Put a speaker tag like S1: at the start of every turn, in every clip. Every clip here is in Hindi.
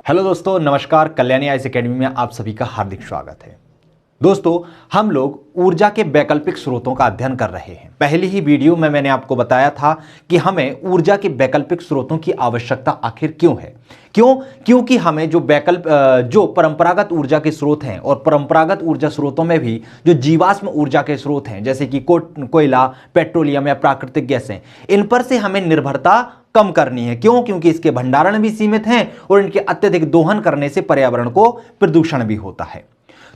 S1: हेलो दोस्तों, नमस्कार। कल्याणी आईएएस एकेडमी में आप सभी का हार्दिक स्वागत है। दोस्तों, हम लोग ऊर्जा के वैकल्पिक स्रोतों का अध्ययन कर रहे हैं। पहली ही वीडियो में मैंने आपको बताया था कि हमें ऊर्जा के वैकल्पिक स्रोतों की आवश्यकता आखिर क्यों है। क्योंकि हमें जो परंपरागत ऊर्जा के स्रोत हैं और परंपरागत ऊर्जा स्रोतों में भी जो जीवाश्म ऊर्जा के स्रोत हैं, जैसे कि कोयला, पेट्रोलियम या प्राकृतिक गैसें, इन पर से हमें निर्भरता कम करनी है। क्योंकि इसके भंडारण भी सीमित हैं और इनके अत्यधिक दोहन करने से पर्यावरण को प्रदूषण भी होता है।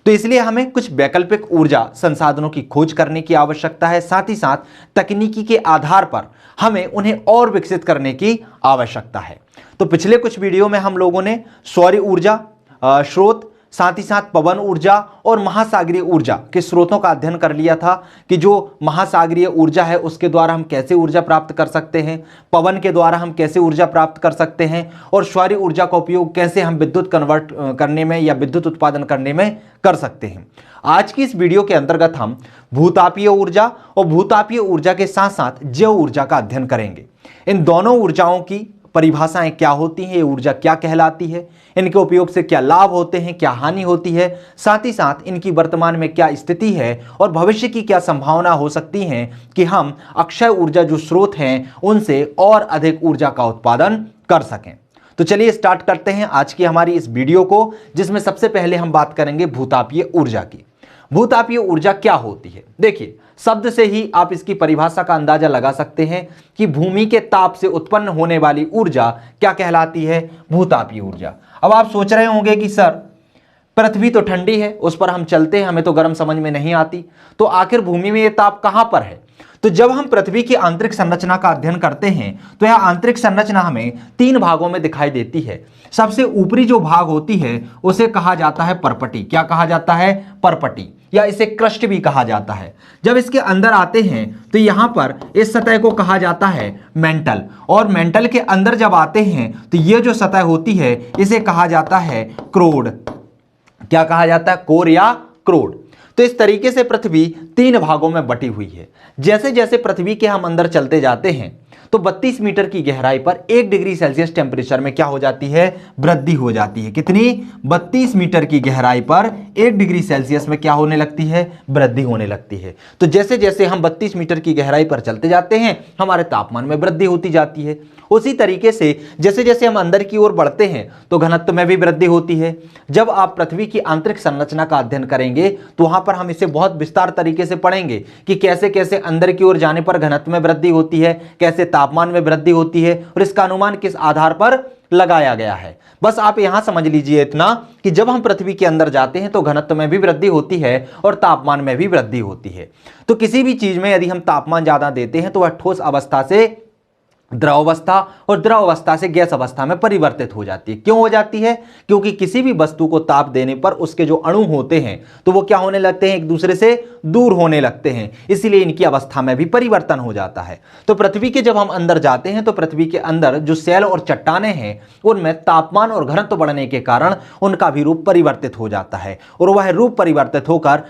S1: तो इसलिए हमें कुछ वैकल्पिक ऊर्जा संसाधनों की खोज करने की आवश्यकता है। साथ ही साथ तकनीकी के आधार पर हमें उन्हें और विकसित करने की आवश्यकता है। तो पिछले कुछ वीडियो में हम लोगों ने सौर ऊर्जा स्रोत, साथ ही साथ पवन ऊर्जा और महासागरीय ऊर्जा के स्रोतों का अध्ययन कर लिया था कि जो महासागरीय ऊर्जा है उसके द्वारा हम कैसे ऊर्जा प्राप्त कर सकते हैं, पवन के द्वारा हम कैसे ऊर्जा प्राप्त कर सकते हैं और सौर ऊर्जा का उपयोग कैसे हम विद्युत कन्वर्ट करने में या विद्युत उत्पादन करने में कर सकते हैं। आज की इस वीडियो के अंतर्गत हम भूतापीय ऊर्जा और भूतापीय ऊर्जा के साथ साथ जैव ऊर्जा का अध्ययन करेंगे। इन दोनों ऊर्जाओं की परिभाषाएं क्या होती हैं, ये ऊर्जा क्या कहलाती है, इनके उपयोग से क्या लाभ होते हैं, क्या हानि होती है, साथ ही साथ इनकी वर्तमान में क्या स्थिति है और भविष्य की क्या संभावना हो सकती है कि हम अक्षय ऊर्जा जो स्रोत हैं उनसे और अधिक ऊर्जा का उत्पादन कर सकें। तो चलिए स्टार्ट करते हैं आज की हमारी इस वीडियो को, जिसमें सबसे पहले हम बात करेंगे भूतापीय ऊर्जा की। भूतापीय ऊर्जा क्या होती है? देखिए, शब्द से ही आप इसकी परिभाषा का अंदाजा लगा सकते हैं कि भूमि के ताप से उत्पन्न होने वाली ऊर्जा क्या कहलाती है? भूतापीय ऊर्जा। अब आप सोच रहे होंगे कि सर, पृथ्वी तो ठंडी है, उस पर हम चलते हैं, हमें तो गर्म समझ में नहीं आती, तो आखिर भूमि में यह ताप कहां पर है? तो जब हम पृथ्वी की आंतरिक संरचना का अध्ययन करते हैं तो यह आंतरिक संरचना हमें तीन भागों में दिखाई देती है। सबसे ऊपरी जो भाग होती है उसे कहा जाता है परपटी। क्या कहा जाता है? परपटी, या इसे क्रस्ट भी कहा जाता है। जब इसके अंदर आते हैं तो यहां पर इस सतह को कहा जाता है मेंटल, और मेंटल के अंदर जब आते हैं तो ये जो सतह होती है इसे कहा जाता है क्रोड। क्या कहा जाता है? कोर या क्रोड। तो इस तरीके से पृथ्वी तीन भागों में बटी हुई है। जैसे जैसे पृथ्वी के हम अंदर चलते जाते हैं तो 32 मीटर की गहराई पर 1 डिग्री सेल्सियस टेम्परेचर में क्या हो जाती है? वृद्धि हो जाती है। कितनी? 32 मीटर की गहराई पर 1 डिग्री सेल्सियस में क्या होने लगती है? वृद्धि होने लगती है। तो जैसे जैसे हम 32 मीटर की गहराई पर चलते जाते हैं हमारे तापमान में वृद्धि होती जाती है। उसी तरीके से जैसे जैसे हम अंदर की ओर बढ़ते हैं तो घनत्व में भी वृद्धि होती है। जब आप पृथ्वी की आंतरिक संरचना का अध्ययन करेंगे तो वहां पर हम इसे बहुत विस्तार तरीके से पढ़ेंगे कि कैसे कैसे अंदर की ओर जाने पर घनत्व में वृद्धि होती है, कैसे तापमान में वृद्धि होती है और इसका अनुमान किस आधार पर लगाया गया है। बस आप यहां समझ लीजिए इतना कि जब हम पृथ्वी के अंदर जाते हैं तो घनत्व में भी वृद्धि होती है और तापमान में भी वृद्धि होती है। तो किसी भी चीज में यदि हम तापमान ज्यादा देते हैं तो वह ठोस अवस्था से द्रव अवस्था और द्रव अवस्था से गैस अवस्था में परिवर्तित हो जाती है। क्यों हो जाती है? क्योंकि किसी भी वस्तु को ताप देने पर उसके जो अणु होते हैं तो वो क्या होने लगते हैं? एक दूसरे से दूर होने लगते हैं, इसीलिए इनकी अवस्था में भी परिवर्तन हो जाता है। तो पृथ्वी के जब हम अंदर जाते हैं तो पृथ्वी के अंदर जो सेल और चट्टानें हैं उनमें तापमान और घनत्व बढ़ने के कारण उनका भी रूप परिवर्तित हो जाता है और वह रूप परिवर्तित होकर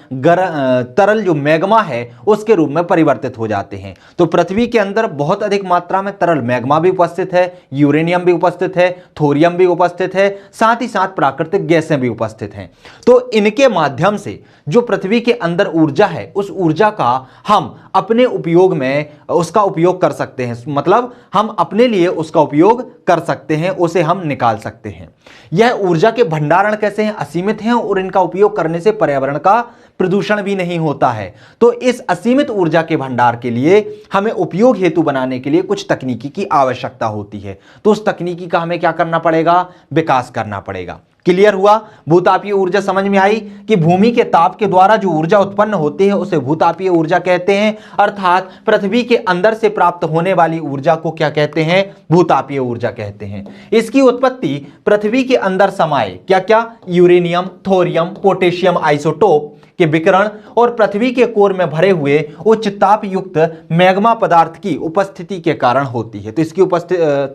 S1: तरल जो मैग्मा है उसके रूप में परिवर्तित हो जाते हैं। तो पृथ्वी के अंदर बहुत अधिक मात्रा में तरल मैग्मा भी उपस्थित है, यूरेनियम भी उपस्थित है, थोरियम भी उपस्थित है, साथ ही साथ प्राकृतिक गैसें भी उपस्थित हैं। तो इनके माध्यम से जो पृथ्वी के अंदर ऊर्जा है उस ऊर्जा का हम अपने उपयोग में उसका उपयोग कर सकते हैं, मतलब हम अपने लिए उसका उपयोग कर सकते हैं, उसे हम निकाल सकते हैं। यह ऊर्जा के भंडारण कैसे हैं? असीमित हैं और इनका उपयोग करने से पर्यावरण का प्रदूषण भी नहीं होता है। तो इस असीमित ऊर्जा के भंडार के लिए हमें उपयोग हेतु बनाने के लिए कुछ तकनीकी की आवश्यकता होती है। तो उस तकनीकी का हमें क्या करना पड़ेगा? विकास करना पड़ेगा। क्लियर हुआ? भूतापीय ऊर्जा समझ में आई कि भूमि के ताप के द्वारा जो ऊर्जा उत्पन्न होती है उसे भूतापीय ऊर्जा कहते हैं, अर्थात पृथ्वी के अंदर से प्राप्त होने वाली ऊर्जा को क्या कहते हैं? भूतापीय ऊर्जा कहते हैं। इसकी उत्पत्ति पृथ्वी के अंदर समाये क्या क्या? यूरेनियम, थोरियम, पोटेशियम आइसोटोप के विकिरण और पृथ्वी के कोर में भरे हुए उच्च ताप युक्त मैग्मा पदार्थ की उपस्थिति के कारण होती है। तो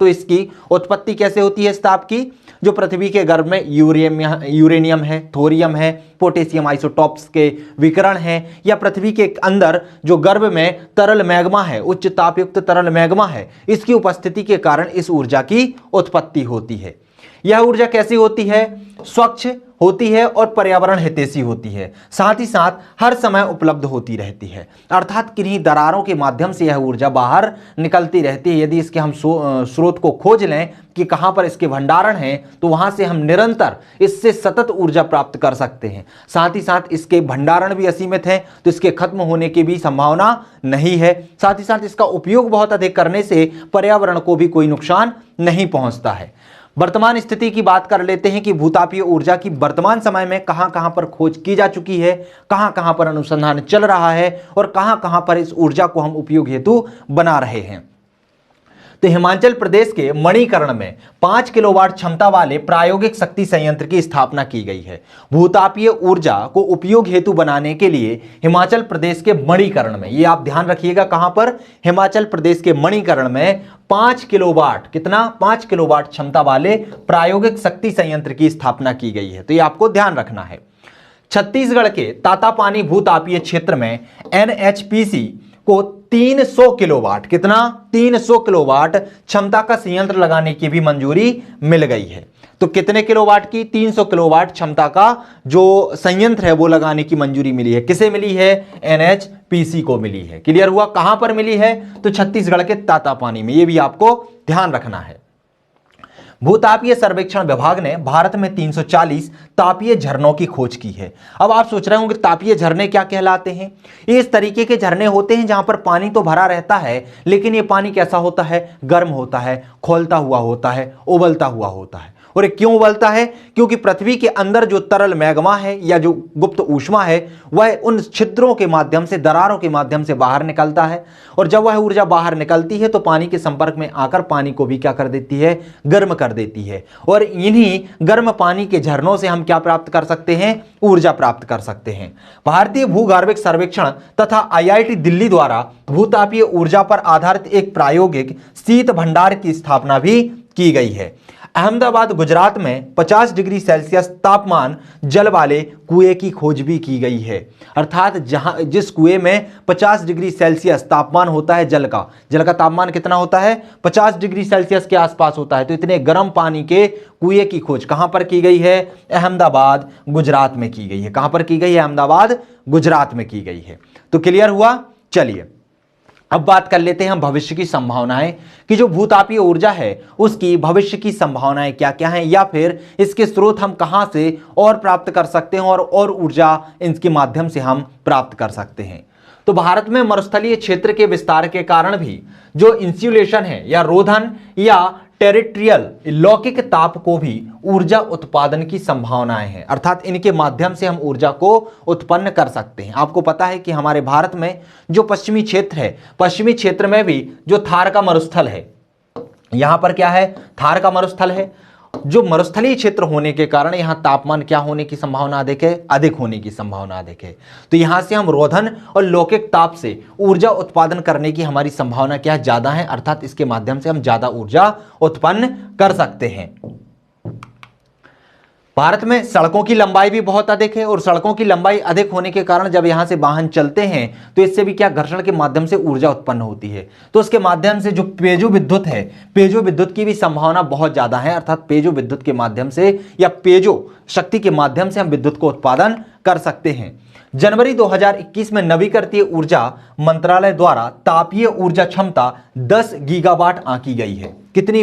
S1: इसकी उत्पत्ति कैसे होती है इस ताप की? जो पृथ्वी के गर्भ में यूरेनियम है, थोरियम है, पोटेशियम आइसोटॉप्स के विकिरण है, या पृथ्वी के अंदर जो गर्भ में तरल मैग्मा है, उच्च तापयुक्त तरल मैग्मा है, इसकी उपस्थिति के कारण इस ऊर्जा की उत्पत्ति होती है। यह ऊर्जा कैसी होती है? स्वच्छ होती है और पर्यावरण हितैषी होती है, साथ ही साथ हर समय उपलब्ध होती रहती है। अर्थात किन्हीं दरारों के माध्यम से यह ऊर्जा बाहर निकलती रहती है। यदि इसके हम स्रोत को खोज लें कि कहां पर इसके भंडारण हैं, तो वहां से हम निरंतर इससे सतत ऊर्जा प्राप्त कर सकते हैं। साथ ही साथ इसके भंडारण भी असीमित है, तो इसके खत्म होने की भी संभावना नहीं है। साथ ही साथ इसका उपयोग बहुत अधिक करने से पर्यावरण को भी कोई नुकसान नहीं पहुंचता है। वर्तमान स्थिति की बात कर लेते हैं कि भूतापीय ऊर्जा की वर्तमान समय में कहां कहां पर खोज की जा चुकी है, कहां कहां पर अनुसंधान चल रहा है और कहां कहां पर इस ऊर्जा को हम उपयोग हेतु बना रहे हैं। तो हिमाचल प्रदेश के मणिकर्ण में 5 किलोवाट क्षमता वाले प्रायोगिक शक्ति संयंत्र की स्थापना की गई है। भूतापीय ऊर्जा को उपयोग हेतु बनाने के लिए हिमाचल प्रदेश के मणिकर्ण में, ये आप ध्यान रखिएगा, कहां पर? हिमाचल प्रदेश के मणिकर्ण में 5 किलोवाट, कितना? 5 किलोवाट क्षमता वाले प्रायोगिक शक्ति संयंत्र की स्थापना की गई है। तो ये आपको ध्यान रखना है। छत्तीसगढ़ के तातापानी भूतापीय क्षेत्र में NHPC को 300 किलोवाट, कितना? 300 किलोवाट क्षमता का संयंत्र लगाने की भी मंजूरी मिल गई है। तो कितने किलोवाट की? 300 किलोवाट क्षमता का जो संयंत्र है वो लगाने की मंजूरी मिली है। किसे मिली है? NHPC को मिली है। क्लियर हुआ? कहां पर मिली है? तो छत्तीसगढ़ के तातापानी में। ये भी आपको ध्यान रखना है। भूतापीय सर्वेक्षण विभाग ने भारत में 340 तापीय झरनों की खोज की है। अब आप सोच रहे होंगे तापीय झरने क्या कहलाते हैं? ये इस तरीके के झरने होते हैं जहां पर पानी तो भरा रहता है, लेकिन ये पानी कैसा होता है? गर्म होता है, खौलता हुआ होता है, उबलता हुआ होता है। और क्यों उबलता है? क्योंकि पृथ्वी के अंदर जो तरल मैग्मा है या जो गुप्त ऊष्मा है वह उन छिद्रों के माध्यम से, दरारों के माध्यम से बाहर निकलता है। और जब वह ऊर्जा बाहर निकलती है तो पानी के संपर्क में आकर पानी को भी क्या कर देती है? गर्म कर देती है। और इन्हीं गर्म पानी के झरनों से हम क्या प्राप्त कर सकते हैं? ऊर्जा प्राप्त कर सकते हैं। भारतीय भूगर्भिक सर्वेक्षण तथा IIT दिल्ली द्वारा भूतापीय ऊर्जा पर आधारित एक प्रायोगिक शीत भंडार की स्थापना भी की गई है। अहमदाबाद गुजरात में 50 डिग्री सेल्सियस तापमान जल वाले कुएं की खोज भी की गई है। अर्थात जिस कुएं में 50 डिग्री सेल्सियस तापमान होता है जल का तापमान कितना होता है? 50 डिग्री सेल्सियस के आसपास होता है। तो इतने गर्म पानी के कुएं की खोज कहां पर की गई है? अहमदाबाद गुजरात में की गई है। कहां पर की गई है? अहमदाबाद गुजरात में की गई है। तो क्लियर हुआ? चलिए अब बात कर लेते हैं हम भविष्य की संभावनाएं कि जो भूतापीय ऊर्जा है उसकी भविष्य की संभावनाएं क्या क्या हैं, या फिर इसके स्रोत हम कहां से और प्राप्त कर सकते हैं और ऊर्जा इनके माध्यम से हम प्राप्त कर सकते हैं। तो भारत में मरुस्थलीय क्षेत्र के विस्तार के कारण भी जो इंसुलेशन है या रोधन या टेरिटरियल लौकिक ताप को भी ऊर्जा उत्पादन की संभावनाएं हैं। अर्थात इनके माध्यम से हम ऊर्जा को उत्पन्न कर सकते हैं। आपको पता है कि हमारे भारत में जो पश्चिमी क्षेत्र है, पश्चिमी क्षेत्र में भी जो थार का मरुस्थल है, यहां पर क्या है? थार का मरुस्थल है। जो मरुस्थलीय क्षेत्र होने के कारण यहां तापमान क्या होने की संभावना अधिक है? अधिक होने की संभावना अधिक है। तो यहां से हम रोधन और लौकिक ताप से ऊर्जा उत्पादन करने की हमारी संभावना क्या ज्यादा है? अर्थात इसके माध्यम से हम ज्यादा ऊर्जा उत्पन्न कर सकते हैं। भारत में सड़कों की लंबाई भी बहुत अधिक है और सड़कों की लंबाई अधिक होने के कारण जब यहां से वाहन चलते हैं तो इससे भी क्या घर्षण के माध्यम से ऊर्जा उत्पन्न होती है। तो उसके माध्यम से जो पेजो विद्युत है, पेजो विद्युत की भी संभावना बहुत ज्यादा है। अर्थात पेजो विद्युत के माध्यम से या पेजो शक्ति के माध्यम से हम विद्युत को उत्पादन कर सकते हैं। जनवरी 2021 में नवीकरणीय ऊर्जा मंत्रालय द्वारा तापीय ऊर्जा क्षमता 10 गीगावाट आंकी गई है। कितनी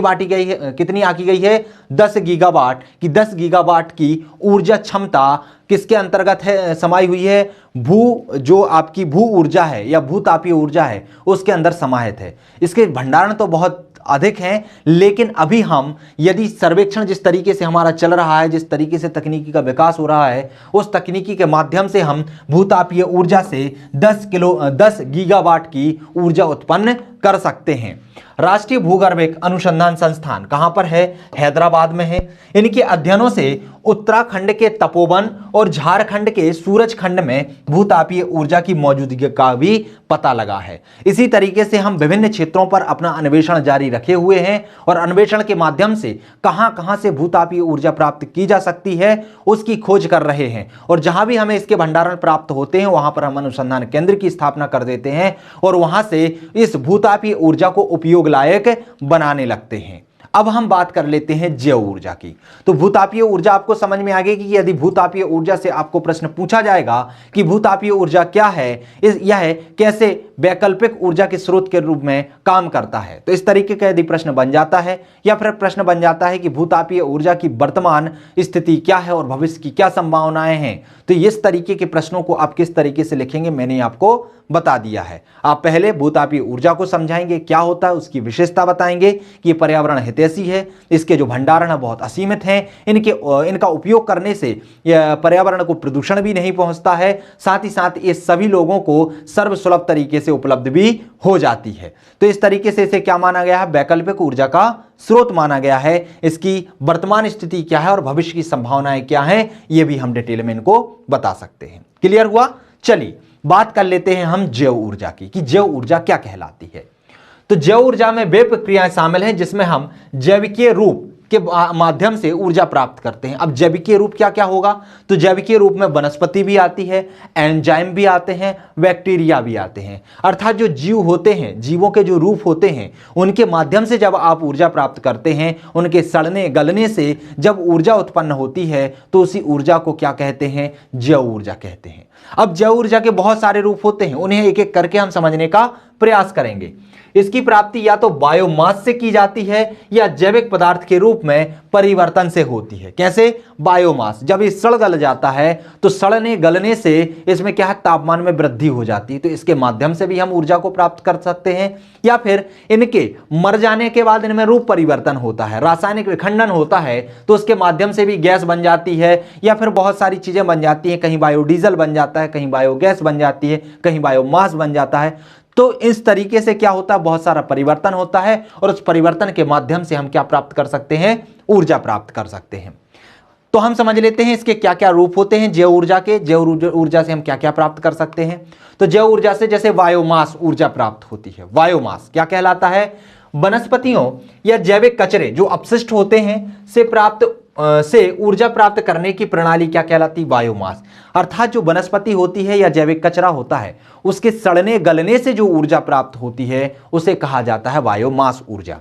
S1: आंकी गई है? 10 गीगावाट की 10 गीगावाट की ऊर्जा क्षमता किसके अंतर्गत है? समाई हुई है जो आपकी भू ऊर्जा है या भूतापीय ऊर्जा है उसके अंदर समाहित है। इसके भंडारण तो बहुत अधिक हैं, लेकिन अभी हम यदि सर्वेक्षण जिस तरीके से हमारा चल रहा है, जिस तरीके से तकनीकी का विकास हो रहा है, उस तकनीकी के माध्यम से हम भूतापीय ऊर्जा से 10 गीगावाट की ऊर्जा उत्पन्न कर सकते हैं। राष्ट्रीय भूगर्भिक अनुसंधान संस्थान कहां पर है? हैदराबाद में है। इनके अध्ययनों से उत्तराखंड के तपोवन और झारखंड के सूरजखंड में भूतापीय ऊर्जा की मौजूदगी का भी पता लगा है। इसी तरीके से हम विभिन्न क्षेत्रों पर अपना अन्वेषण जारी रखे हुए हैं और अन्वेषण के माध्यम से कहां कहां से भूतापीय ऊर्जा प्राप्त की जा सकती है उसकी खोज कर रहे हैं। और जहां भी हमें इसके भंडारण प्राप्त होते हैं वहां पर हम अनुसंधान केंद्र की स्थापना कर देते हैं और वहां से इस भूतापीय ऊर्जा को उपयोग लायक बनाने लगते हैं। अब हम बात कर लेते हैं जैव ऊर्जा की। तो भूतापीय ऊर्जा आपको समझ में आ गई कि यदि भूतापीय ऊर्जा से आपको प्रश्न पूछा जाएगा कि भूतापीय ऊर्जा क्या है, यह कैसे वैकल्पिक ऊर्जा के स्रोत के रूप में काम करता है, तो इस तरीके का यदि प्रश्न बन जाता है, या फिर प्रश्न बन जाता है कि भूतापीय ऊर्जा की वर्तमान स्थिति क्या है और भविष्य की क्या संभावनाएं हैं, तो इस तरीके के प्रश्नों को आप किस तरीके से लिखेंगे मैंने आपको बता दिया है। आप पहले भूतापीय ऊर्जा को समझाएंगे, क्या होता है, उसकी विशेषता बताएंगे कि पर्यावरण हितैषी है, इसके जो भंडारण है बहुत असीमित हैं, इनका उपयोग करने से पर्यावरण को प्रदूषण भी नहीं पहुंचता है, साथ ही साथ ये सभी लोगों को सर्वसुलभ तरीके से उपलब्ध भी हो जाती है। तो इस तरीके से इसे क्या माना गया है, वैकल्पिक ऊर्जा का स्रोत माना गया है। इसकी वर्तमान स्थिति क्या है और भविष्य की संभावनाएं क्या हैं, ये भी हम डिटेल में इनको बता सकते हैं। क्लियर हुआ? चलिए बात कर लेते हैं हम जैव ऊर्जा की कि जैव ऊर्जा क्या कहलाती है। तो जैव ऊर्जा में वे प्रक्रियाएं शामिल हैं जिसमें हम जैविकीय रूप के माध्यम से ऊर्जा प्राप्त करते हैं। अब जैविकीय रूप क्या क्या होगा, तो जैविकीय रूप में वनस्पति भी आती है, एंजाइम भी आते हैं, बैक्टीरिया भी आते हैं। अर्थात जो जीव होते हैं, जीवों के जो रूप होते हैं, उनके माध्यम से जब आप ऊर्जा प्राप्त करते हैं, उनके सड़ने गलने से जब ऊर्जा उत्पन्न होती है, तो उसी ऊर्जा को क्या कहते हैं, जैव ऊर्जा कहते हैं। अब जैव ऊर्जा के बहुत सारे रूप होते हैं, उन्हें एक एक करके हम समझने का प्रयास करेंगे। इसकी प्राप्ति या तो बायोमास से की जाती है या जैविक पदार्थ के रूप में परिवर्तन से होती है। कैसे? बायोमास, जब ये सड़ गल जाता है तो सड़ने गलने से इसमें क्या है, तापमान में वृद्धि हो जाती है, तो इसके माध्यम से भी हम ऊर्जा को प्राप्त कर सकते हैं। या फिर इनके मर जाने के बाद इनमें रूप परिवर्तन होता है, रासायनिक विखंडन होता है, तो उसके माध्यम से भी गैस बन जाती है, या फिर बहुत सारी चीजें बन जाती हैं, कहीं बायोडीजल बन जाता है, कहीं बायोगैस बन जाती है, कहीं बायोमास बन जाता है। तो इस तरीके से क्या होता है, बहुत सारा परिवर्तन होता है, और उस परिवर्तन के माध्यम से हम क्या प्राप्त कर सकते हैं, ऊर्जा प्राप्त कर सकते हैं। तो हम समझ लेते हैं इसके क्या क्या रूप होते हैं जैव ऊर्जा के, जैव ऊर्जा से हम क्या क्या प्राप्त कर सकते हैं। तो जैव ऊर्जा से जैसे बायोमास ऊर्जा प्राप्त होती है। बायोमास क्या कहलाता है, वनस्पतियों या जैविक कचरे जो अपशिष्ट होते हैं से ऊर्जा प्राप्त करने की प्रणाली क्या कहलाती है, बायोमास। अर्थात जो वनस्पति होती है या जैविक कचरा होता है, उसके सड़ने गलने से जो ऊर्जा प्राप्त होती है उसे कहा जाता है बायोमास ऊर्जा।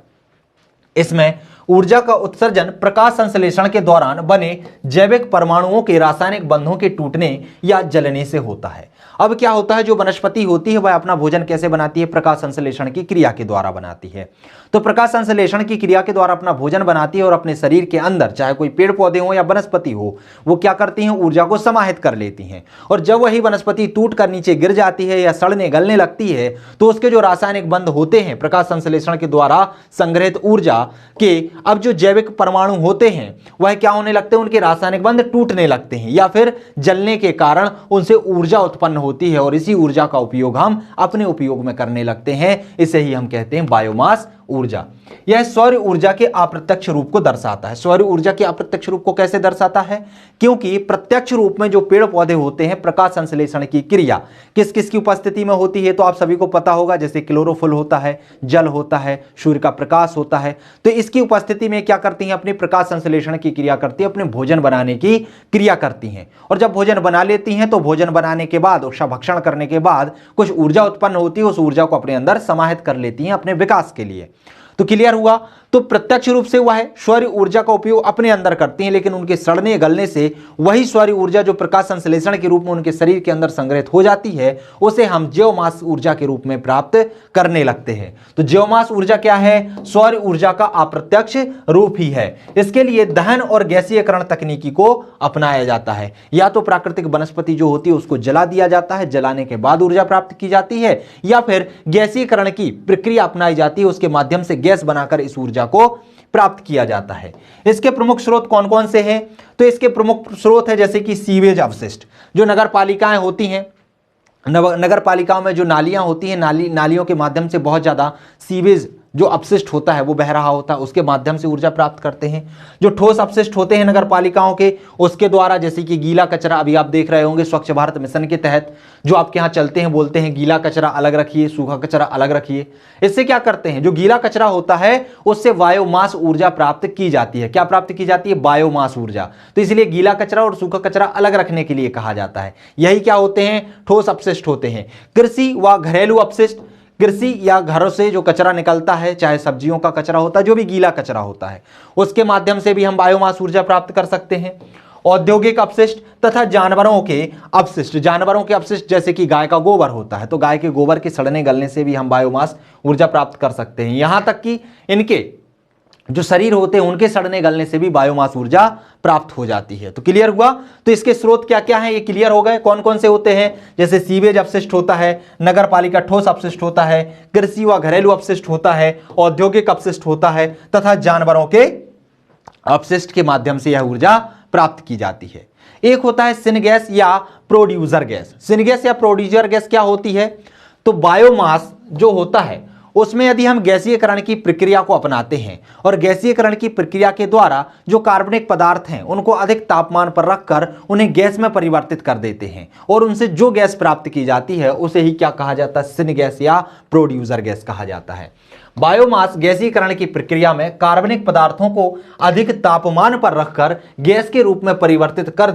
S1: इसमें ऊर्जा का उत्सर्जन प्रकाश संश्लेषण के दौरान बने जैविक परमाणुओं के रासायनिक बंधों के टूटने या जलने से होता है। अब क्या होता है, जो वनस्पति होती है वह अपना भोजन कैसे बनाती है, प्रकाश संश्लेषण की क्रिया के द्वारा बनाती है। तो प्रकाश संश्लेषण की क्रिया के द्वारा अपना भोजन बनाती है और अपने शरीर के अंदर, चाहे कोई पेड़ पौधे हो या वनस्पति हो, वो क्या करती हैं, ऊर्जा को समाहित कर लेती हैं। और जब वही वनस्पति टूट कर नीचे गिर जाती है या सड़ने गलने लगती है, तो उसके जो रासायनिक बंध होते हैं प्रकाश संश्लेषण के द्वारा संग्रहित ऊर्जा के, अब जो जैविक परमाणु होते हैं वह क्या होने लगते हैं, उनके रासायनिक बंध टूटने लगते हैं या फिर जलने के कारण उनसे ऊर्जा उत्पन्न होती है, और इसी ऊर्जा का उपयोग हम अपने उपयोग में करने लगते हैं। इसे ही हम कहते हैं बायोमास ऊर्जा। यह सौर ऊर्जा के अप्रत्यक्ष रूप को दर्शाता है। सौर ऊर्जा के अप्रत्यक्ष रूप को कैसे दर्शाता है, क्योंकि प्रत्यक्ष रूप में जो पेड़ पौधे होते हैं, प्रकाश संश्लेषण की क्रिया किस किस की उपस्थिति में होती है, तो आप सभी को पता होगा, जैसे क्लोरोफिल होता है, जल होता है, सूर्य का प्रकाश होता है, तो इसकी उपस्थिति में क्या करती हैं, अपनी प्रकाश संश्लेषण की क्रिया करती है, अपने भोजन बनाने की क्रिया करती हैं। और जब भोजन बना लेती हैं तो भोजन बनाने के बाद, उसका भक्षण करने के बाद कुछ ऊर्जा उत्पन्न होती है, उस ऊर्जा को अपने अंदर समाहित कर लेती हैं अपने विकास के लिए। तो क्लियर हुआ। तो प्रत्यक्ष रूप से वह सौर ऊर्जा का उपयोग अपने अंदर करती हैं, लेकिन उनके सड़ने गलने से वही सौर ऊर्जा जो प्रकाश संश्लेषण के रूप में उनके शरीर के अंदर संग्रहित हो जाती है, उसे हम जैवमास ऊर्जा के रूप में प्राप्त करने लगते हैं। तो जैवमास ऊर्जा क्या है, सौर ऊर्जा का अप्रत्यक्ष रूप ही है। इसके लिए दहन और गैसीयकरण तकनीकी को अपनाया जाता है। या तो प्राकृतिक वनस्पति जो होती है उसको जला दिया जाता है, जलाने के बाद ऊर्जा प्राप्त की जाती है, या फिर गैसीयकरण की प्रक्रिया अपनाई जाती है, उसके माध्यम से गैस बनाकर इस ऊर्जा को प्राप्त किया जाता है। इसके प्रमुख स्रोत कौन कौन से हैं, तो इसके प्रमुख स्रोत है जैसे कि सीवेज अपशिष्ट, जो नगर पालिकाएं होती हैं, नगर पालिकाओं में जो नालियां होती हैं, नालियों के माध्यम से बहुत ज्यादा सीवेज जो अपशिष्ट होता है वो बह रहा होता है, उसके माध्यम से ऊर्जा प्राप्त करते हैं। जो ठोस अपशिष्ट होते हैं नगर पालिकाओं के, उसके द्वारा, जैसे कि गीला कचरा, अभी आप देख रहे होंगे स्वच्छ भारत मिशन के तहत जो आपके यहाँ चलते हैं, बोलते हैं गीला कचरा अलग रखिए, सूखा कचरा अलग रखिए। इससे क्या करते हैं, जो गीला कचरा होता है उससे बायोमास ऊर्जा प्राप्त की जाती है। क्या प्राप्त की जाती है, बायोमास ऊर्जा। तो इसलिए गीला कचरा और सूखा कचरा अलग रखने के लिए कहा जाता है। यही क्या होते हैं, ठोस अपशिष्ट होते हैं। कृषि व घरेलू अपशिष्ट, कृषि या घरों से जो कचरा निकलता है, चाहे सब्जियों का कचरा होता है, जो भी गीला कचरा होता है, उसके माध्यम से भी हम बायोमास ऊर्जा प्राप्त कर सकते हैं। औद्योगिक अपशिष्ट तथा जानवरों के अपशिष्ट जैसे कि गाय का गोबर होता है, तो गाय के गोबर के सड़ने गलने से भी हम बायोमास ऊर्जा प्राप्त कर सकते हैं। यहां तक कि इनके जो शरीर होते हैं उनके सड़ने गलने से भी बायोमास ऊर्जा प्राप्त हो जाती है। तो क्लियर हुआ। तो इसके स्रोत क्या क्या हैं, ये क्लियर हो गए। कौन कौन से होते हैं, जैसे सीवेज अपशिष्ट होता है, नगर पालिका ठोस अपशिष्ट होता है, कृषि व घरेलू अपशिष्ट होता है, औद्योगिक अपशिष्ट होता है तथा जानवरों के अपशिष्ट के माध्यम से यह ऊर्जा प्राप्त की जाती है। एक होता है सिनगैस या प्रोड्यूसर गैस। सिनगैस या प्रोड्यूसर गैस क्या होती है, तो बायोमास जो होता है उसमें यदि हम गैसीयकरण की प्रक्रिया को अपनाते हैं और गैसीयकरण की प्रक्रिया के द्वारा जो कार्बनिक पदार्थ हैं उनको अधिक तापमान पर रखकर उन्हें गैस में परिवर्तित कर देते हैं और उनसे जो गैस प्राप्त की जाती है उसे ही क्या कहा जाता है, सिनगैस या प्रोड्यूसर गैस कहा जाता है। बायोमास गैसीकरण की प्रक्रिया में कार्बनिक पदार्थों को अधिक तापमान पर रखकर गैस के रूप में परिवर्तित कर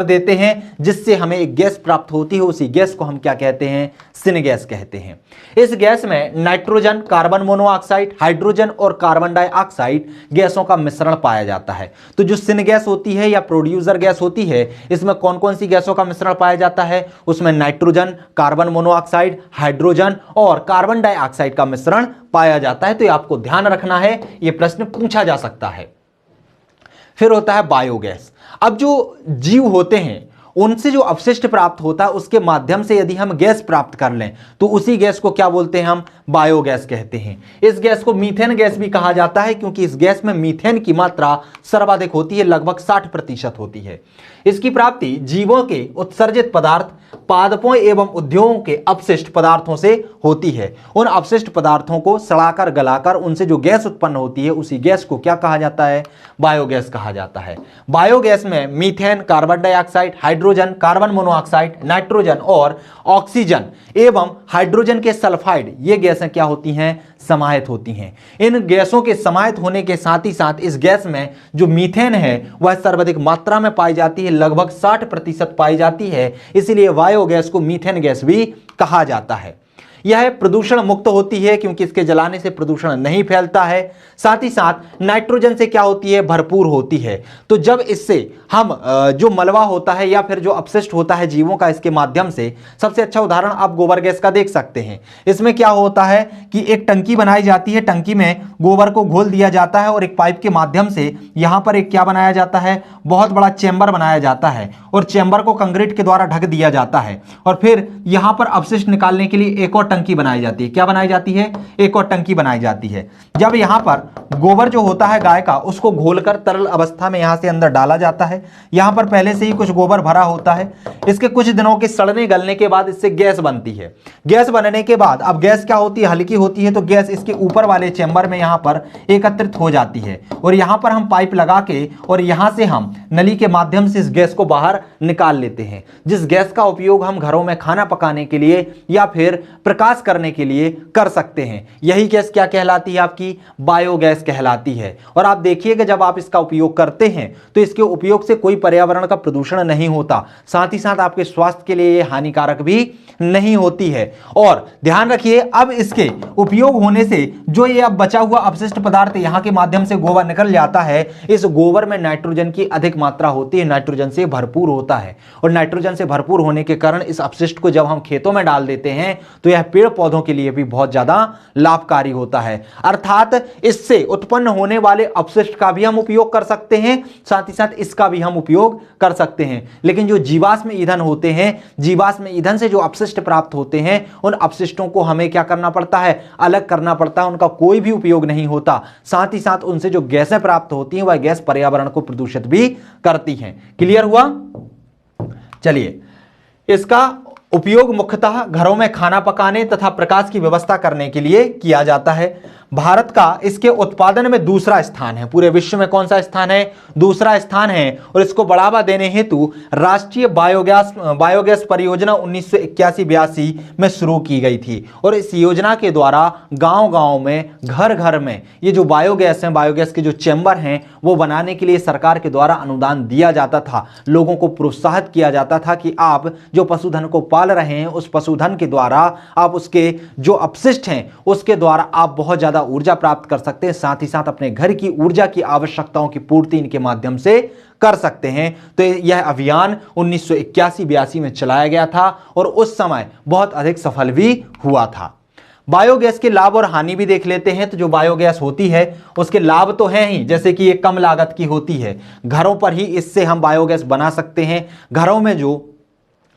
S1: देते हैं, जिससे हमें एक गैस प्राप्त होती है। उसी गैस को हम क्या कहते हैं, सिनगैस कहते हैं। इस गैस में नाइट्रोजन, कार्बन मोनोऑक्साइड, हाइड्रोजन और कार्बन डाइऑक्साइड गैसों का मिश्रण पाया जाता है। तो जो सिनगैस होती है या प्रोड्यूसर गैस होती है, इसमें कौन कौन सी गैसों का मिश्रण पाया जाता है, उसमें नाइट्रोजन, कार्बन मोनोऑक्साइड, हाइड्रोजन और कार्बन डाइऑक्साइड का मिश्रण पाया जाता है। तो ये आपको ध्यान रखना है, ये प्रश्न पूछा जा सकता है। फिर होता है बायोगैस। अब जो जीव होते हैं उनसे जो अपशिष्ट प्राप्त होता है उसके माध्यम से यदि हम गैस प्राप्त कर लें तो उसी गैस को क्या बोलते हैं, हम बायोगैस कहते हैं। इस गैस को मीथेन गैस भी कहा जाता है, क्योंकि इस गैस में मीथेन की मात्रा सर्वाधिक होती है, लगभग 60% होती है। इसकी प्राप्ति जीवों के उत्सर्जित पदार्थ, पादपों एवं उद्योगों के अपशिष्ट पदार्थों से होती है। उन अपशिष्ट पदार्थों को सड़ाकर गलाकर उनसे जो गैस उत्पन्न होती है उसी गैस को क्या कहा जाता है, बायोगैस कहा जाता है। बायोगैस में methane, carbon dioxide, hydrogen, carbon monoxide, nitrogen और ऑक्सीजन एवं हाइड्रोजन के सल्फाइड, ये गैसें क्या होती हैं, समाहित होती हैं। इन गैसों के समाहित होने के साथ ही साथ इस गैस में जो मीथेन है वह सर्वाधिक मात्रा में पाई जाती है, लगभग 60% पाई जाती है। इसलिए बायोगैस को मीथेन गैस भी कहा जाता है। यह प्रदूषण मुक्त होती है क्योंकि इसके जलाने से प्रदूषण नहीं फैलता है। साथ ही साथ नाइट्रोजन से क्या होती है, भरपूर होती है। तो जब इससे हम जो मलबा होता है या फिर जो अपशिष्ट होता है जीवों का, इसके माध्यम से, सबसे अच्छा उदाहरण आप गोबर गैस का देख सकते हैं। इसमें क्या होता है कि एक टंकी बनाई जाती है, टंकी में गोबर को घोल दिया जाता है और एक पाइप के माध्यम से यहां पर एक क्या बनाया जाता है, बहुत बड़ा चेंबर बनाया जाता है और चेंबर को कंक्रीट के द्वारा ढक दिया जाता है और फिर यहां पर अपशिष्ट निकालने के लिए एक और टंकी बनाई जाती है। क्या बनाई जाती है, एक और टंकी बनाई जाती है। जब यहां पर गोबर जो होता है गाय का, उसको घोलकर तरल अवस्था में यहां से अंदर डाला जाता है। यहां पर पहले से ही कुछ गोबर भरा होता है। इसके कुछ दिनों के सड़ने गलने के बाद इससे गैस बनती है। गैस बनने के बाद अब गैस क्या होती है, हल्की होती है, तो गैस इसके ऊपर वाले चेंबर में यहां पर एकत्रित हो जाती है और यहां पर हम पाइप लगा के और यहां से हम नली के माध्यम से इस गैस को बाहर निकाल लेते हैं, जिस गैस का उपयोग हम घरों में खाना पकाने के लिए या फिर प्रकाश करने के लिए कर सकते हैं। यही गैस क्या कहलाती है, आपकी बायोगैस कहलाती है। और आप देखिएगा जब आप इसका उपयोग करते हैं तो इसके उपयोग से कोई पर्यावरण का प्रदूषण नहीं होता, साथ ही साथ आपके स्वास्थ्य के लिए हानिकारक भी नहीं होती है। और ध्यान रखिए, अब इसके उपयोग होने से जो ये अब बचा हुआ अपशिष्ट पदार्थ यहां के माध्यम से गोबर निकल जाता है, इस गोबर में नाइट्रोजन की अधिक मात्रा होती है, नाइट्रोजन से भरपूर होता है और नाइट्रोजन से भरपूर होने के कारण इस अपशिष्ट को जब हम खेतों में डाल देते हैं तो यह पेड़ पौधों के लिए भी बहुत ज्यादा लाभकारी होता है। अर्थात इससे उत्पन्न होने वाले अपशिष्ट का भी हम उपयोग कर सकते हैं, साथ ही साथ इसका भी हम उपयोग कर सकते हैं। लेकिन जो जीवाश्म ईंधन होते हैं, जीवाश्म ईंधन से जो अपशिष्ट प्राप्त होते हैं, उन अपशिष्टों को हमें क्या करना पड़ता है, अलग करना पड़ता है। उनका कोई भी उपयोग नहीं होता। साथ ही साथ उनसे जो गैसें प्राप्त होती हैं वह गैस पर्यावरण को प्रदूषित भी करती हैं। क्लियर हुआ। चलिए, इसका उपयोग मुख्यतः घरों में खाना पकाने तथा प्रकाश की व्यवस्था करने के लिए किया जाता है। भारत का इसके उत्पादन में दूसरा स्थान है। पूरे विश्व में कौन सा स्थान है? दूसरा स्थान है। और इसको बढ़ावा देने हेतु राष्ट्रीय बायोगैस परियोजना 1981-82 में शुरू की गई थी। और इस योजना के द्वारा गांव-गांव में, घर-घर में ये जो बायोगैस है, बायोगैस के जो चैम्बर हैं वो बनाने के लिए सरकार के द्वारा अनुदान दिया जाता था। लोगों को प्रोत्साहित किया जाता था कि आप जो पशुधन को पाल रहे हैं उस पशुधन के द्वारा आप उसके जो अपशिष्ट हैं उसके द्वारा आप बहुत ज्यादा ऊर्जा प्राप्त कर सकते हैं, साथ ही साथ अपने घर की ऊर्जा की आवश्यकताओं की पूर्ति इनके माध्यम से कर सकते हैं। तो यह अभियान 1981-82 में चलाया गया था और उस समय बहुत अधिक सफल भी हुआ था। बायोगैस के लाभ और हानि भी देख लेते हैं। तो जो बायोगैस होती है उसके लाभ तो हैं ही, जैसे कि ये कम लागत की होती है, घरों पर ही इससे हम बायोगैस बना सकते हैं। घरों में जो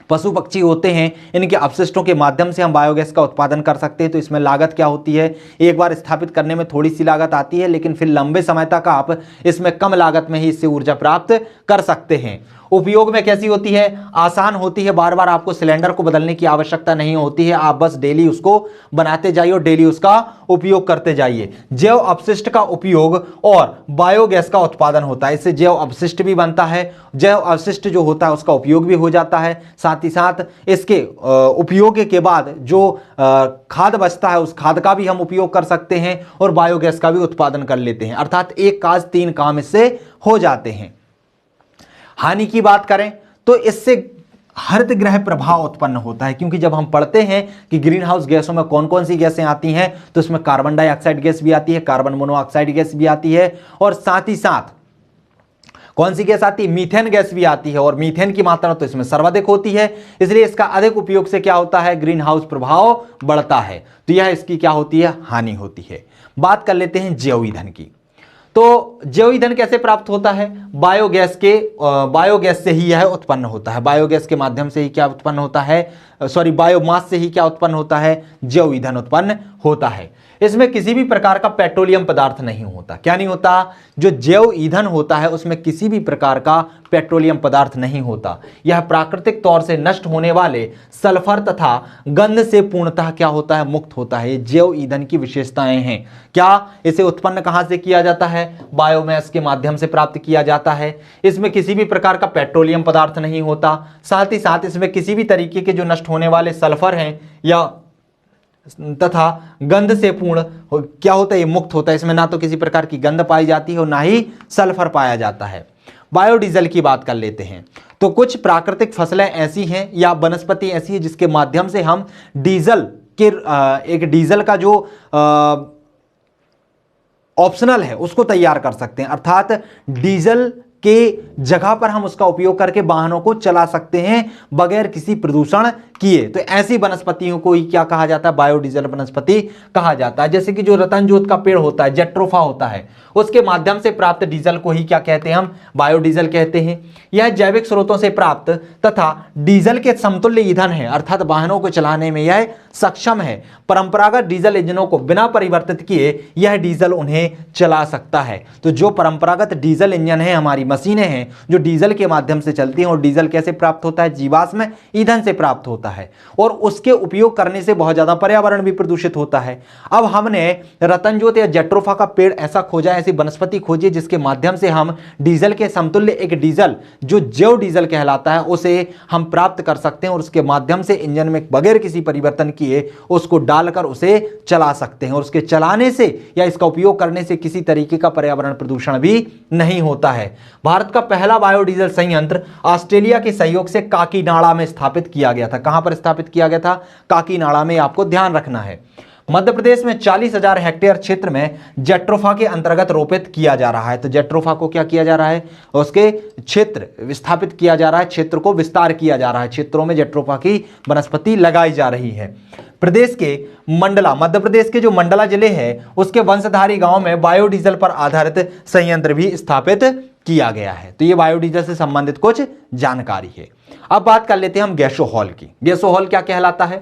S1: पशु पक्षी होते हैं इनके अपशिष्टों के माध्यम से हम बायोगैस का उत्पादन कर सकते हैं। तो इसमें लागत क्या होती है? एक बार स्थापित करने में थोड़ी सी लागत आती है, लेकिन फिर लंबे समय तक आप इसमें कम लागत में ही इससे ऊर्जा प्राप्त कर सकते हैं। उपयोग में कैसी होती है? आसान होती है, बार बार आपको सिलेंडर को बदलने की आवश्यकता नहीं होती है। आप बस डेली उसको बनाते जाइए और डेली उसका उपयोग करते जाइए। जैव अपशिष्ट का उपयोग और बायोगैस का उत्पादन होता है। इससे जैव अपशिष्ट भी बनता है, जैव अपशिष्ट जो होता है उसका उपयोग भी हो जाता है। साथ ही साथ इसके उपयोग के बाद जो खाद बचता है उस खाद का भी हम उपयोग कर सकते हैं और बायोगैस का भी उत्पादन कर लेते हैं। अर्थात एक काज तीन काम इससे हो जाते हैं। हानि की बात करें तो इससे हरित गृह प्रभाव उत्पन्न होता है, क्योंकि जब हम पढ़ते हैं कि ग्रीन हाउस गैसों में कौन कौन सी गैसें आती हैं तो इसमें कार्बन डाइऑक्साइड गैस भी आती है, कार्बन मोनोऑक्साइड गैस भी आती है और साथ ही साथ कौन सी गैस आती है? मीथेन गैस भी आती है। और मीथेन की मात्रा तो इसमें सर्वाधिक होती है, इसलिए इसका अधिक उपयोग से क्या होता है? ग्रीन हाउस प्रभाव बढ़ता है। तो यह इसकी क्या होती है? हानि होती है। बात कर लेते हैं जैव ईंधन की। तो जैव ईंधन कैसे प्राप्त होता है? बायोगैस से ही यह उत्पन्न होता है। बायोगैस के माध्यम से ही क्या उत्पन्न होता है? बायोमास से ही क्या उत्पन्न होता है? जैव ईंधन उत्पन्न होता है। इसमें किसी भी प्रकार का पेट्रोलियम पदार्थ नहीं होता। क्या नहीं होता? जो जैव ईंधन होता है उसमें किसी भी प्रकार का पेट्रोलियम पदार्थ नहीं होता। यह प्राकृतिक तौर से नष्ट होने वाले सल्फर तथा गंध से पूर्णतः क्या होता है? मुक्त होता है। ये जैव ईंधन की विशेषताएं हैं। क्या इसे उत्पन्न कहां से किया जाता है? बायोमास के माध्यम से प्राप्त किया जाता है। इसमें किसी भी प्रकार का पेट्रोलियम पदार्थ नहीं होता। साथ ही साथ इसमें किसी भी तरीके के जो नष्ट होने वाले सल्फर हैं या तथा गंध से पूर्ण क्या होता है? ये मुक्त होता है। इसमें ना तो किसी प्रकार की गंध पाई जाती है और ना ही सल्फर पाया जाता है। बायोडीजल की बात कर लेते हैं। तो कुछ प्राकृतिक फसलें ऐसी हैं या वनस्पति ऐसी है जिसके माध्यम से हम डीजल के एक डीजल का जो ऑप्शनल है उसको तैयार कर सकते हैं। अर्थात डीजल के जगह पर हम उसका उपयोग करके वाहनों को चला सकते हैं बगैर किसी प्रदूषण किए। तो ऐसी वनस्पतियों को ही क्या कहा जाता है? बायोडीजल वनस्पति कहा जाता है। जैसे कि जो रतन जोत का पेड़ होता है, जेट्रोफा होता है, उसके माध्यम से प्राप्त डीजल को ही क्या कहते हैं? हम बायोडीजल कहते हैं। यह जैविक स्रोतों से प्राप्त तथा डीजल के समतुल्य ईंधन है, अर्थात वाहनों को चलाने में यह सक्षम है। परंपरागत डीजल इंजनों को बिना परिवर्तित किए यह डीजल उन्हें चला सकता है। तो जो परंपरागत डीजल इंजन है, हमारी मशीनें हैं जो डीजल के माध्यम से चलती हैं, और डीजल कैसे प्राप्त होता है? जीवाश्म ईंधन से प्राप्त होता है और उसके उपयोग करने से बहुत ज्यादा पर्यावरण भी प्रदूषित होता है। अब हमने रतनजोत या जेट्रोफा का पेड़ ऐसा खोजा, ऐसी वनस्पति खोजी जिसके माध्यम से हम डीजल के समतुल्य एक डीजल जो जैव डीजल कहलाता है उसे हम प्राप्त कर सकते हैं और उसके माध्यम से इंजन में बगैर किसी परिवर्तन किए उसको डालकर उसे चला सकते हैं। और उसके चलाने से या इसका उपयोग करने से किसी तरीके का पर्यावरण प्रदूषण भी नहीं होता है। भारत का पहला बायोडीजल संयंत्र ऑस्ट्रेलिया के सहयोग से काकीनाडा में स्थापित किया गया था। कहां पर स्थापित किया गया था? काकीनाडा में। आपको ध्यान रखना है। मध्य प्रदेश में 40,000 हेक्टेयर क्षेत्र में जेट्रोफा के अंतर्गत रोपित किया जा रहा है। तो जेट्रोफा को क्या किया जा रहा है? उसके क्षेत्र विस्थापित किया जा रहा है, क्षेत्र को विस्तार किया जा रहा है, क्षेत्रों में जेट्रोफा की वनस्पति लगाई जा रही है। प्रदेश के मंडला, मध्य प्रदेश के जो मंडला जिले है उसके वंशधारी गांव में बायोडीजल पर आधारित संयंत्र भी स्थापित किया गया है। तो ये बायोडीजल से संबंधित कुछ जानकारी है। अब बात कर लेते हैं हम गैसोहॉल की। गैसोहॉल क्या कहलाता है?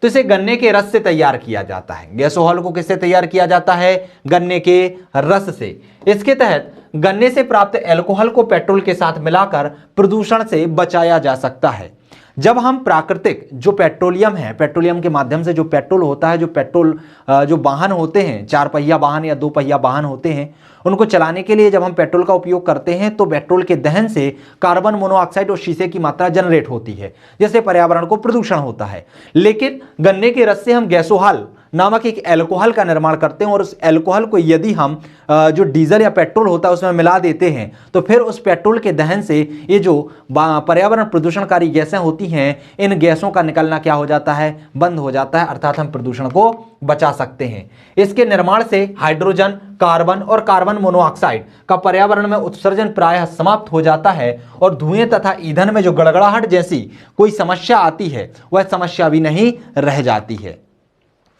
S1: तो इसे गन्ने के रस से तैयार किया जाता है। गैसोहॉल को किससे तैयार किया जाता है? गन्ने के रस से। इसके तहत गन्ने से प्राप्त एल्कोहल को पेट्रोल के साथ मिलाकर प्रदूषण से बचाया जा सकता है। जब हम प्राकृतिक जो पेट्रोलियम है, पेट्रोलियम के माध्यम से जो पेट्रोल होता है, जो पेट्रोल जो वाहन होते हैं, 4 पहिया वाहन या 2 पहिया वाहन होते हैं, उनको चलाने के लिए जब हम पेट्रोल का उपयोग करते हैं तो पेट्रोल के दहन से कार्बन मोनोऑक्साइड और शीशे की मात्रा जनरेट होती है, जिससे पर्यावरण को प्रदूषण होता है। लेकिन गन्ने के रस से हम गैसोहॉल नामक एक एल्कोहल का निर्माण करते हैं और उस एल्कोहल को यदि हम जो डीजल या पेट्रोल होता है उसमें मिला देते हैं तो फिर उस पेट्रोल के दहन से ये जो पर्यावरण प्रदूषणकारी गैसें होती हैं, इन गैसों का निकलना क्या हो जाता है, बंद हो जाता है, अर्थात हम प्रदूषण को बचा सकते हैं। इसके निर्माण से हाइड्रोजन, कार्बन और कार्बन मोनोऑक्साइड का पर्यावरण में उत्सर्जन प्रायः समाप्त हो जाता है और धुएं तथा ईंधन में जो गड़गड़ाहट जैसी कोई समस्या आती है वह समस्या भी नहीं रह जाती है।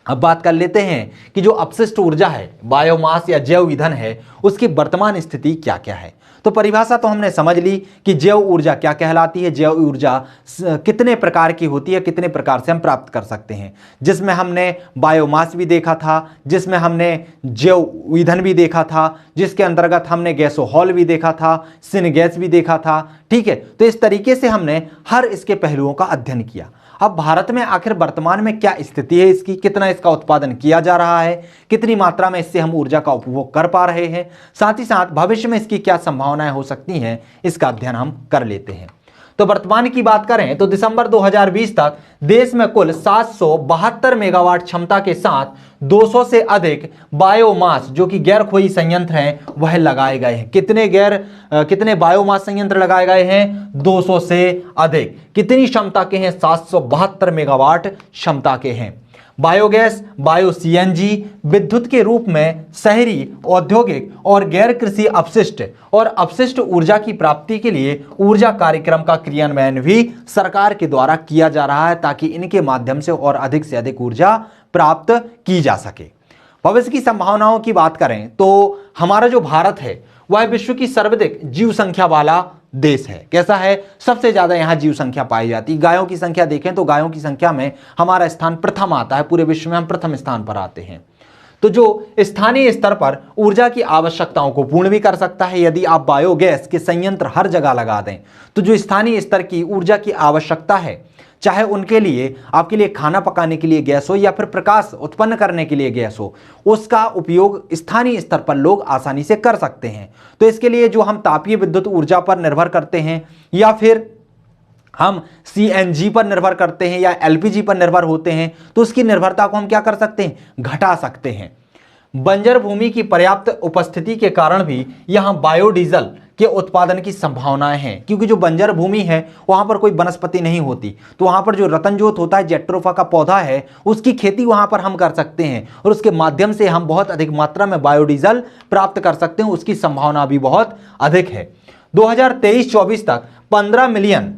S1: अब बात कर लेते हैं कि जो अपशिष्ट ऊर्जा है, बायोमास या जैव ईंधन है, उसकी वर्तमान स्थिति क्या क्या है। तो परिभाषा तो हमने समझ ली कि जैव ऊर्जा क्या कहलाती है, जैव ऊर्जा कितने प्रकार की होती है, कितने प्रकार से हम प्राप्त कर सकते हैं, जिसमें हमने बायोमास भी देखा था, जिसमें हमने जैव ईंधन भी देखा था, जिसके अंतर्गत हमने गैसोहॉल भी देखा था, सिनगैस भी देखा था। ठीक है, तो इस तरीके से हमने हर इसके पहलुओं का अध्ययन किया। अब भारत में आखिर वर्तमान में क्या स्थिति है इसकी, कितना इसका उत्पादन किया जा रहा है, कितनी मात्रा में इससे हम ऊर्जा का उपभोग कर पा रहे हैं, साथ ही साथ भविष्य में इसकी क्या संभावनाएं हो सकती हैं, इसका अध्ययन हम कर लेते हैं। तो वर्तमान की बात करें तो दिसंबर 2020 तक देश में कुल 772 मेगावाट क्षमता के साथ 200 से अधिक बायोमास जो कि गैर खोई संयंत्र हैं वह लगाए गए हैं। कितने बायोमास संयंत्र लगाए गए हैं? 200 से अधिक। कितनी क्षमता के हैं? 772 मेगावाट क्षमता के हैं। बायोगैस, बायो सीएनजी, विद्युत के रूप में शहरी, औद्योगिक और गैर कृषि अपशिष्ट और अपशिष्ट ऊर्जा की प्राप्ति के लिए ऊर्जा कार्यक्रम का क्रियान्वयन भी सरकार के द्वारा किया जा रहा है ताकि इनके माध्यम से और अधिक से अधिक ऊर्जा प्राप्त की जा सके। भविष्य की संभावनाओं की बात करें तो हमारा जो भारत है वह विश्व की सर्वाधिक जीव संख्या वाला देश है। कैसा है? सबसे ज्यादा यहां जीव संख्या पाई जाती है। गायों की संख्या देखें तो गायों की संख्या में हमारा स्थान प्रथम आता है, पूरे विश्व में हम प्रथम स्थान पर आते हैं। तो जो स्थानीय स्तर पर ऊर्जा की आवश्यकताओं को पूर्ण भी कर सकता है। यदि आप बायोगैस के संयंत्र हर जगह लगा दें तो जो स्थानीय स्तर की ऊर्जा की आवश्यकता है, चाहे उनके लिए आपके लिए खाना पकाने के लिए गैस हो या फिर प्रकाश उत्पन्न करने के लिए गैस हो, उसका उपयोग स्थानीय स्तर पर लोग आसानी से कर सकते हैं। तो इसके लिए जो हम तापीय विद्युत ऊर्जा पर निर्भर करते हैं या फिर हम सीएनजी पर निर्भर करते हैं या एलपीजी पर निर्भर होते हैं, तो उसकी निर्भरता को हम क्या कर सकते हैं? घटा सकते हैं। बंजर भूमि की पर्याप्त उपस्थिति के कारण भी यहां बायोडीजल के उत्पादन की संभावनाएं हैं, क्योंकि जो बंजर भूमि है वहां पर कोई वनस्पति नहीं होती, तो वहां पर जो रतनजोत होता है, जेट्रोफा का पौधा है, उसकी खेती वहां पर हम कर सकते हैं और उसके माध्यम से हम बहुत अधिक मात्रा में बायोडीजल प्राप्त कर सकते हैं। उसकी संभावना भी बहुत अधिक है। 2023-24 तक 15 million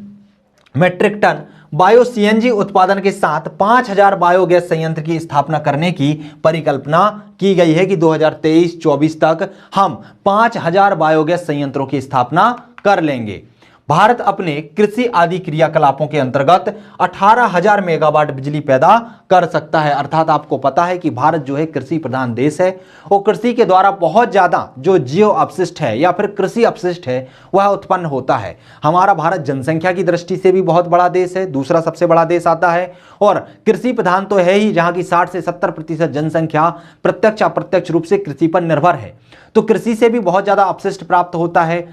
S1: metric ton bio CNG उत्पादन के साथ 5000 बायोगैस संयंत्र की स्थापना करने की परिकल्पना की गई है कि 2023-24 तक हम 5000 बायोगैस संयंत्रों की स्थापना कर लेंगे। भारत अपने कृषि आदि क्रियाकलापों के अंतर्गत 18,000 मेगावाट बिजली पैदा कर सकता है। अर्थात आपको पता है कि भारत जो है कृषि प्रधान देश है और कृषि के द्वारा बहुत ज्यादा जो जैव अपशिष्ट है या फिर कृषि अपशिष्ट है वह उत्पन्न होता है। हमारा भारत जनसंख्या की दृष्टि से भी बहुत बड़ा देश है, दूसरा सबसे बड़ा देश आता है और कृषि प्रधान तो है ही, जहां की 60 से 70% जनसंख्या प्रत्यक्ष अप्रत्यक्ष रूप से कृषि पर निर्भर है। तो कृषि से भी बहुत ज्यादा अपशिष्ट प्राप्त होता है,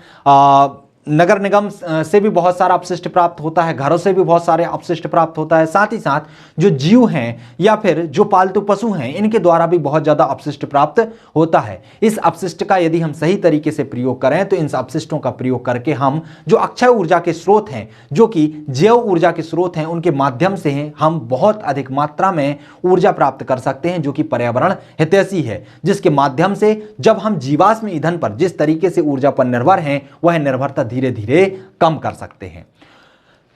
S1: नगर निगम से भी बहुत सारा अपशिष्ट प्राप्त होता है, घरों से भी बहुत सारे अपशिष्ट प्राप्त होता है, साथ ही साथ जो जीव हैं या फिर जो पालतू पशु हैं इनके द्वारा भी बहुत ज्यादा अपशिष्ट प्राप्त होता है। इस अपशिष्ट का यदि हम सही तरीके से प्रयोग करें तो इन अपशिष्टों का प्रयोग करके हम जो अक्षय ऊर्जा के स्रोत हैं, जो कि जैव ऊर्जा के स्रोत हैं, उनके माध्यम से हम बहुत अधिक मात्रा में ऊर्जा प्राप्त कर सकते हैं, जो कि पर्यावरण हितैषी है, जिसके माध्यम से जब हम जीवाश्म ईंधन पर जिस तरीके से ऊर्जा पर निर्भर हैं वह निर्भरता धीरे धीरे कम कर सकते हैं।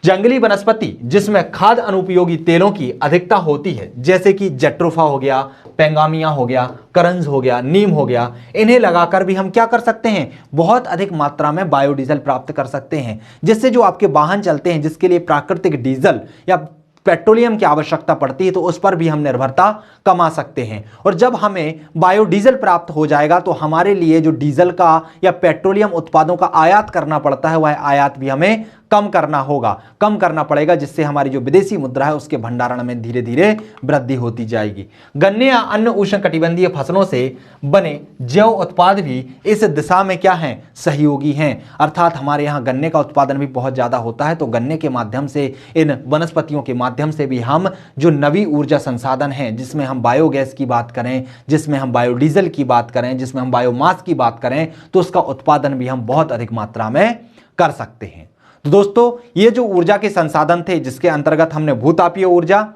S1: जंगली वनस्पति जिसमें खाद्य अनुपयोगी तेलों की अधिकता होती है, जैसे कि जेट्रोफा हो गया, पेंगामिया हो गया, करंज हो गया, नीम हो गया, इन्हें लगाकर भी हम क्या कर सकते हैं? बहुत अधिक मात्रा में बायोडीजल प्राप्त कर सकते हैं, जिससे जो आपके वाहन चलते हैं जिसके लिए प्राकृतिक डीजल या पेट्रोलियम की आवश्यकता पड़ती है तो उस पर भी हम निर्भरता कमा सकते हैं। और जब हमें बायोडीजल प्राप्त हो जाएगा तो हमारे लिए जो डीजल का या पेट्रोलियम उत्पादों का आयात करना पड़ता है वह आयात भी हमें कम करना होगा, कम करना पड़ेगा, जिससे हमारी जो विदेशी मुद्रा है उसके भंडारण में धीरे धीरे वृद्धि होती जाएगी। गन्ने या अन्य उष्णकटिबंधीय फसलों से बने जैव उत्पाद भी इस दिशा में क्या हैं, सहयोगी हैं। अर्थात हमारे यहाँ गन्ने का उत्पादन भी बहुत ज्यादा होता है, तो गन्ने के माध्यम से, इन वनस्पतियों के माध्यम से भी हम जो नवी ऊर्जा संसाधन हैं, जिसमें हम बायोगैस की बात करें, जिसमें हम बायोडीजल की बात करें, जिसमें हम बायोमास की बात करें, तो उसका उत्पादन भी हम बहुत अधिक मात्रा में कर सकते हैं। तो दोस्तों, ये जो ऊर्जा के संसाधन थे, जिसके अंतर्गत हमने भूतापीय ऊर्जा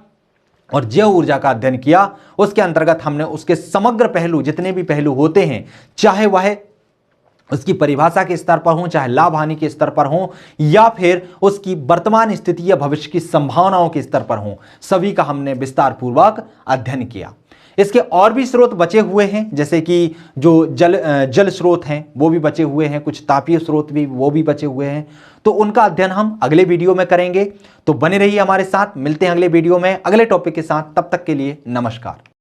S1: और जैव ऊर्जा का अध्ययन किया, उसके अंतर्गत हमने उसके समग्र पहलू, जितने भी पहलू होते हैं, चाहे वह उसकी परिभाषा के स्तर पर हो, चाहे लाभ हानि के स्तर पर हो, या फिर उसकी वर्तमान स्थिति या भविष्य की संभावनाओं के स्तर पर हो, सभी का हमने विस्तार पूर्वक अध्ययन किया। इसके और भी स्रोत बचे हुए हैं, जैसे कि जो जल स्रोत हैं वो भी बचे हुए हैं, कुछ तापीय स्रोत भी वो भी बचे हुए हैं, तो उनका अध्ययन हम अगले वीडियो में करेंगे। तो बने रहिए हमारे साथ, मिलते हैं अगले वीडियो में अगले टॉपिक के साथ। तब तक के लिए नमस्कार।